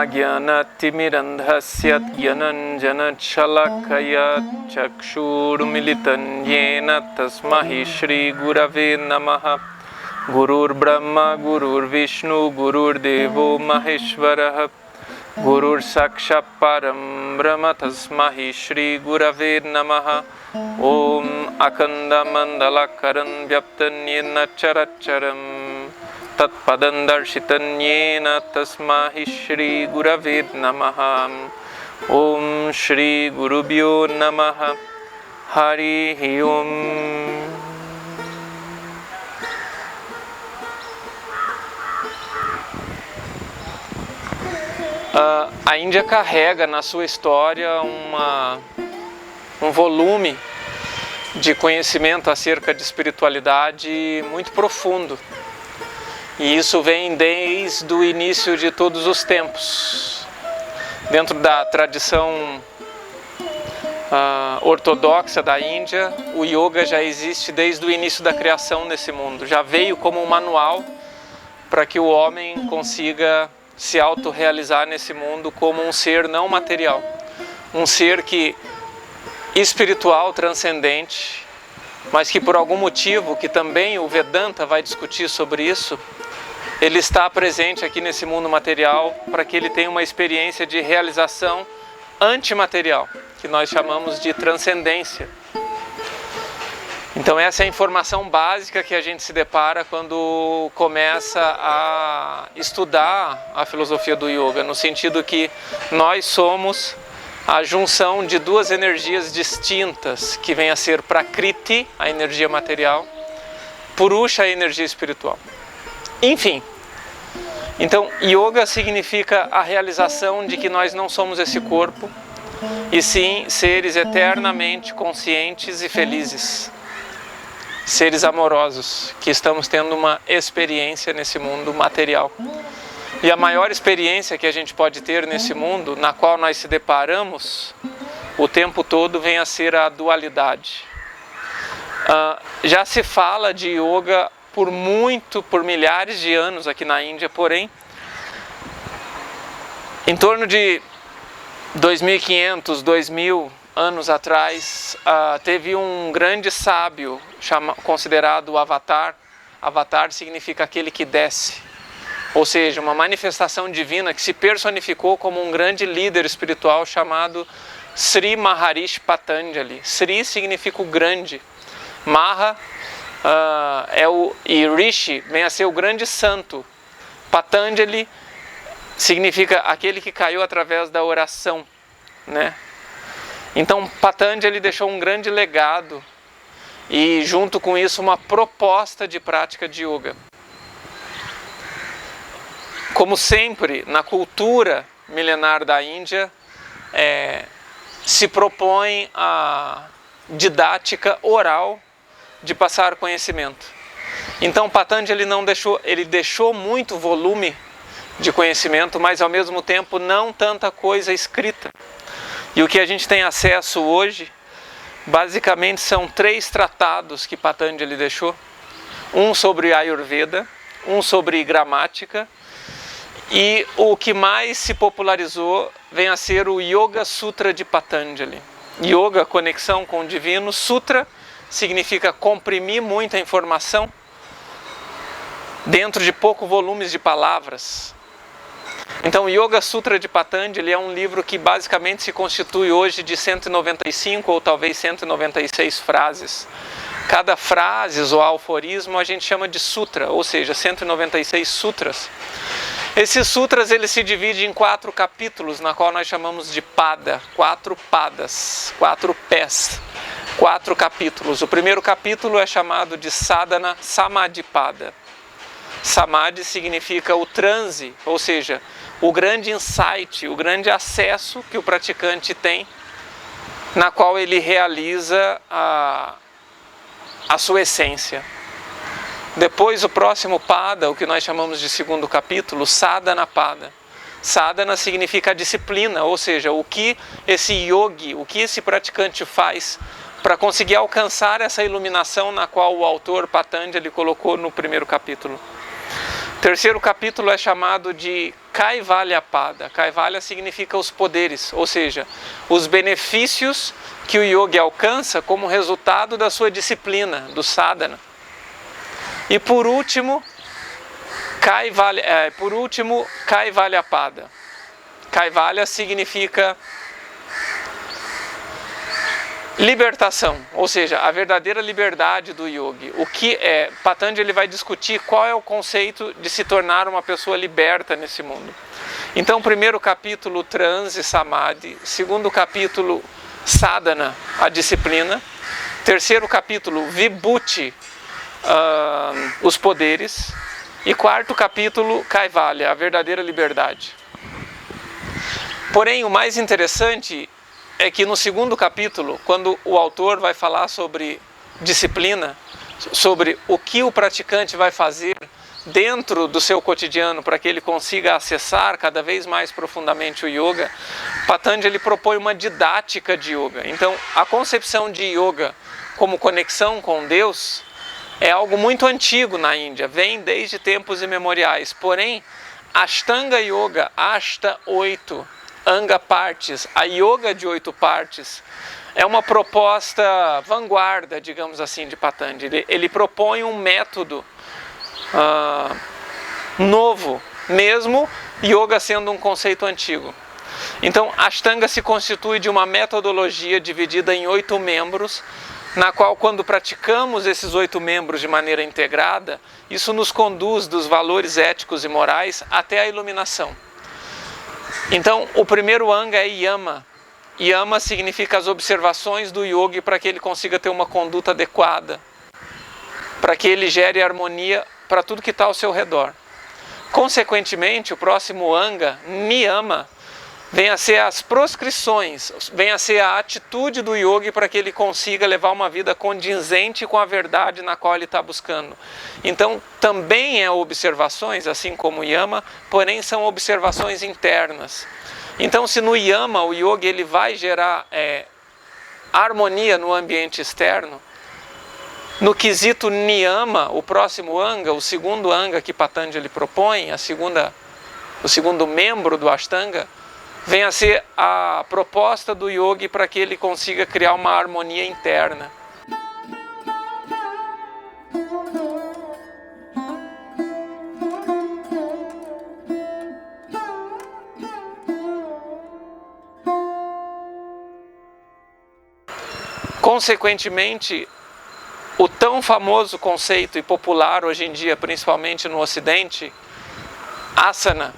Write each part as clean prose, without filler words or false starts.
Ajnana-timirandhasya Gyananjana-chalakaya Chakshurmilitan Yena Tasmahi Shri Gurave Namaha. Gurur Brahma, Gurur Vishnu, Gurur Devo Maheshwaraha. Gurur Sakshat Param Brahma Tasmahi Shri Gurave Namaha. Om Akanda Mandalakaran Vyaptan Yena Characharam Tat Padandarshitan Yena Tasmahi Shri Gurave Namaha. Om Shri Gurubhyo Namaha. Hari Om. A Índia carrega na sua história um volume de conhecimento acerca de espiritualidade muito profundo. E isso vem desde o início de todos os tempos. Dentro da tradição ortodoxa da Índia, o yoga já existe desde o início da criação nesse mundo. Já veio como um manual para que o homem consiga se autorrealizar nesse mundo como um ser não material. Um ser espiritual, transcendente, mas que por algum motivo, que também o Vedanta vai discutir sobre isso, ele está presente aqui nesse mundo material para que ele tenha uma experiência de realização antimaterial, que nós chamamos de transcendência. Então essa é a informação básica que a gente se depara quando começa a estudar a filosofia do yoga, no sentido que nós somos a junção de duas energias distintas, que vem a ser Prakriti, a energia material, Purusha, a energia espiritual. Enfim, então yoga significa a realização de que nós não somos esse corpo, e sim seres eternamente conscientes e felizes. Seres amorosos, que estamos tendo uma experiência nesse mundo material. E a maior experiência que a gente pode ter nesse mundo, na qual nós se deparamos o tempo todo, vem a ser a dualidade. Já se fala de yoga por milhares de anos aqui na Índia, porém, em torno de 2.500, 2.000 anos atrás, teve um grande sábio considerado Avatar. Avatar significa aquele que desce, ou seja, uma manifestação divina que se personificou como um grande líder espiritual chamado Sri Maharishi Patanjali. Sri significa o grande, Maha e Rishi vem a ser o grande santo. Patanjali significa aquele que caiu através da oração, né? Então Patanjali deixou um grande legado e junto com isso uma proposta de prática de yoga. Como sempre, na cultura milenar da Índia, se propõe a didática oral de passar conhecimento. Então Patanjali ele deixou muito volume de conhecimento, mas ao mesmo tempo não tanta coisa escrita. E o que a gente tem acesso hoje, basicamente são 3 tratados que Patanjali deixou. Um sobre Ayurveda, um sobre gramática, e o que mais se popularizou vem a ser o Yoga Sutra de Patanjali. Yoga, conexão com o divino. Sutra significa comprimir muita informação dentro de pouco volumes de palavras. Então, o Yoga Sutra de Patanjali é um livro que basicamente se constitui hoje de 195 ou talvez 196 frases. Cada frase ou aforismo a gente chama de sutra, ou seja, 196 sutras. Esses sutras eles se dividem em 4 capítulos, na qual nós chamamos de pada, 4 padas, 4 pés, 4 capítulos. O primeiro capítulo é chamado de Sadhana Samadhipada. Samadhi significa o transe, ou seja, o grande insight, o grande acesso que o praticante tem, na qual ele realiza a sua essência. Depois o próximo pada, o que nós chamamos de segundo capítulo, Sadhana Pada. Sadhana significa a disciplina, ou seja, o que esse yogi, o que esse praticante faz para conseguir alcançar essa iluminação na qual o autor Patanjali colocou no primeiro capítulo. O terceiro capítulo é chamado de Kaivalyapada. Kaivalya significa os poderes, ou seja, os benefícios que o yogi alcança como resultado da sua disciplina, do sadhana. E por último, Kaivalyapada. Kaivalya significa libertação, ou seja, a verdadeira liberdade do yogi. O que é? Patanjali vai discutir qual é o conceito de se tornar uma pessoa liberta nesse mundo. Então, primeiro capítulo, transe, samadhi. Segundo capítulo, sadhana, a disciplina. Terceiro capítulo, vibhuti, os poderes. E quarto capítulo, Kaivalya, a verdadeira liberdade. Porém, o mais interessante é que no segundo capítulo, quando o autor vai falar sobre disciplina, sobre o que o praticante vai fazer dentro do seu cotidiano para que ele consiga acessar cada vez mais profundamente o yoga, Patanjali propõe uma didática de yoga. Então, a concepção de yoga como conexão com Deus é algo muito antigo na Índia, vem desde tempos imemoriais. Porém, Ashtanga Yoga, Ashta 8, Anga partes, a yoga de 8 partes, é uma proposta vanguarda, digamos assim, de Patanjali. Ele propõe um método novo, mesmo yoga sendo um conceito antigo. Então, Ashtanga se constitui de uma metodologia dividida em 8 membros, na qual, quando praticamos esses 8 membros de maneira integrada, isso nos conduz dos valores éticos e morais até a iluminação. Então, o primeiro anga é yama. Yama significa as observações do yogi para que ele consiga ter uma conduta adequada, para que ele gere harmonia para tudo que está ao seu redor. Consequentemente, o próximo anga, niyama, vem a ser as proscrições, vem a ser a atitude do yogi para que ele consiga levar uma vida condizente com a verdade na qual ele está buscando. Então, também é observações, assim como o yama, porém são observações internas. Então, se no yama o yogi ele vai gerar harmonia no ambiente externo, no quesito niyama, o próximo anga, o segundo anga que Patanjali propõe, o segundo membro do Ashtanga, vem a ser a proposta do yogi para que ele consiga criar uma harmonia interna. Consequentemente, o tão famoso conceito e popular hoje em dia, principalmente no Ocidente, asana,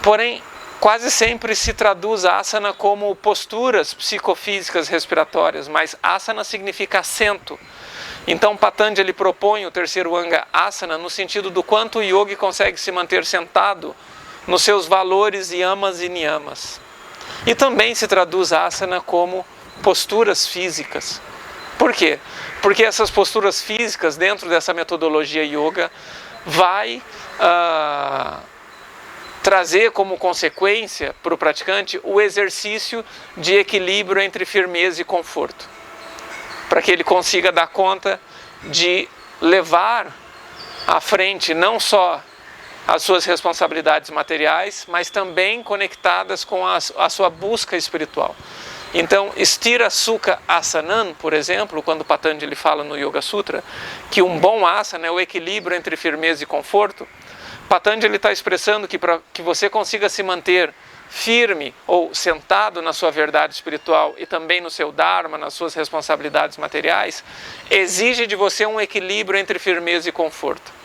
porém, quase sempre se traduz asana como posturas psicofísicas respiratórias, mas asana significa assento. Então Patanjali propõe o terceiro anga asana no sentido do quanto o yogi consegue se manter sentado nos seus valores yamas e niyamas. E também se traduz asana como posturas físicas. Por quê? Porque essas posturas físicas dentro dessa metodologia yoga vai trazer como consequência para o praticante o exercício de equilíbrio entre firmeza e conforto, para que ele consiga dar conta de levar à frente não só as suas responsabilidades materiais, mas também conectadas com a sua busca espiritual. Então, Stira Sukha Asanan, por exemplo, quando Patanjali fala no Yoga Sutra, que um bom asana é o equilíbrio entre firmeza e conforto, Patanjali está expressando que para que você consiga se manter firme ou sentado na sua verdade espiritual e também no seu dharma, nas suas responsabilidades materiais, exige de você um equilíbrio entre firmeza e conforto.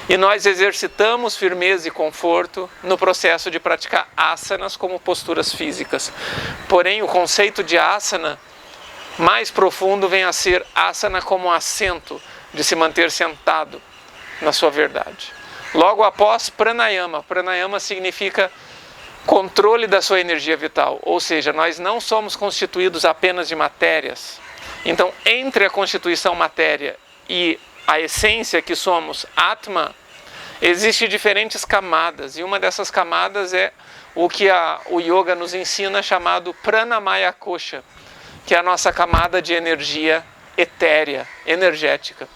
E nós exercitamos firmeza e conforto no processo de praticar asanas como posturas físicas. Porém, o conceito de asana mais profundo vem a ser asana como assento, de se manter sentado na sua verdade. Logo após, pranayama. Pranayama significa controle da sua energia vital, ou seja, nós não somos constituídos apenas de matérias. Então, entre a constituição matéria e a essência que somos, Atma, existem diferentes camadas, e uma dessas camadas é o que o yoga nos ensina, chamado Pranamaya Kosha, que é a nossa camada de energia etérea, energética.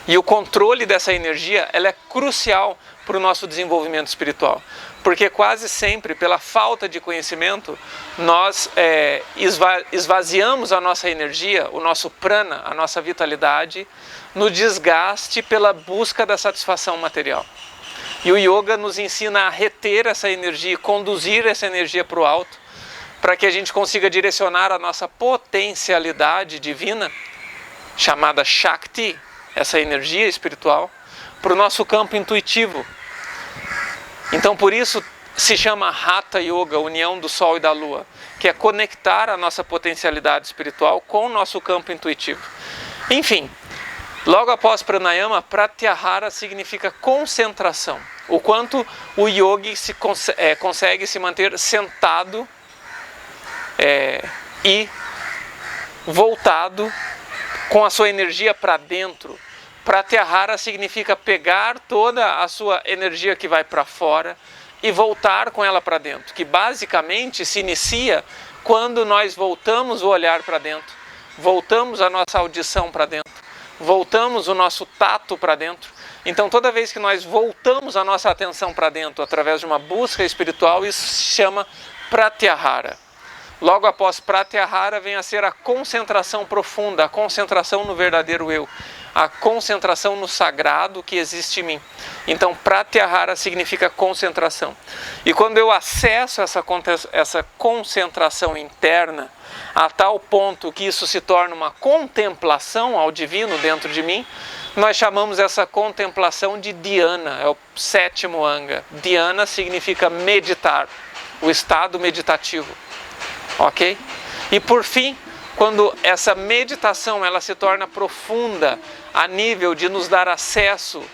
E o controle dessa energia ela é crucial para o nosso desenvolvimento espiritual. Porque quase sempre, pela falta de conhecimento, nós esvaziamos a nossa energia, o nosso prana, a nossa vitalidade, no desgaste pela busca da satisfação material. E o yoga nos ensina a reter essa energia, conduzir essa energia para o alto, para que a gente consiga direcionar a nossa potencialidade divina, chamada Shakti, essa energia espiritual, para o nosso campo intuitivo. Então por isso se chama Hatha Yoga, união do Sol e da Lua, que é conectar a nossa potencialidade espiritual com o nosso campo intuitivo. Enfim, logo após Pranayama, Pratyahara significa concentração. O quanto o yogi consegue se manter sentado e voltado com a sua energia para dentro. Pratyahara significa pegar toda a sua energia que vai para fora e voltar com ela para dentro, que basicamente se inicia quando nós voltamos o olhar para dentro, voltamos a nossa audição para dentro, voltamos o nosso tato para dentro. Então toda vez que nós voltamos a nossa atenção para dentro através de uma busca espiritual, isso se chama Pratyahara. Logo após Pratyahara vem a ser a concentração profunda, a concentração no verdadeiro eu, a concentração no sagrado que existe em mim. Então Pratyahara significa concentração. E quando eu acesso essa concentração interna a tal ponto que isso se torna uma contemplação ao divino dentro de mim, nós chamamos essa contemplação de dhyana, é o 7º anga. Dhyana significa meditar, o estado meditativo. Ok? E por fim, quando essa meditação ela se torna profunda a nível de nos dar acesso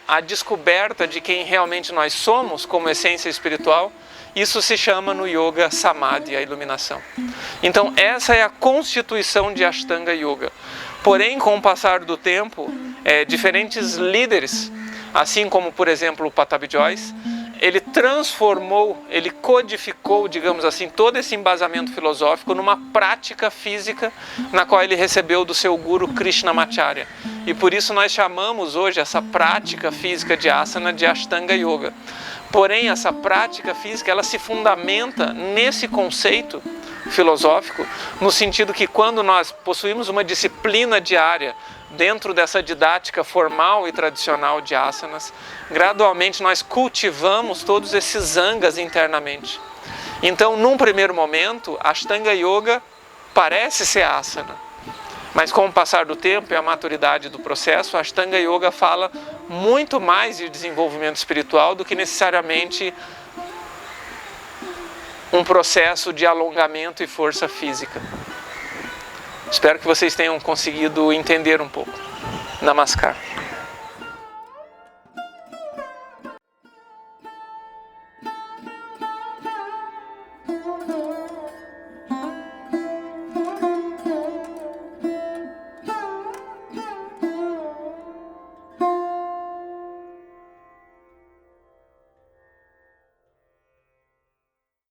a descoberta de quem realmente nós somos como essência espiritual, isso se chama no yoga samadhi, a iluminação. Então essa é a constituição de Ashtanga Yoga. Porém, com o passar do tempo, diferentes líderes, assim como por exemplo o Patabi Jois, ele transformou, ele codificou, digamos assim, todo esse embasamento filosófico numa prática física na qual ele recebeu do seu guru Krishnamacharya. E por isso nós chamamos hoje essa prática física de asana de Ashtanga Yoga. Porém, essa prática física, ela se fundamenta nesse conceito filosófico, no sentido que quando nós possuímos uma disciplina diária dentro dessa didática formal e tradicional de asanas, gradualmente nós cultivamos todos esses angas internamente. Então, num primeiro momento, Ashtanga Yoga parece ser asana, mas com o passar do tempo e a maturidade do processo, a Ashtanga Yoga fala muito mais de desenvolvimento espiritual do que necessariamente um processo de alongamento e força física. Espero que vocês tenham conseguido entender um pouco. Namaskar.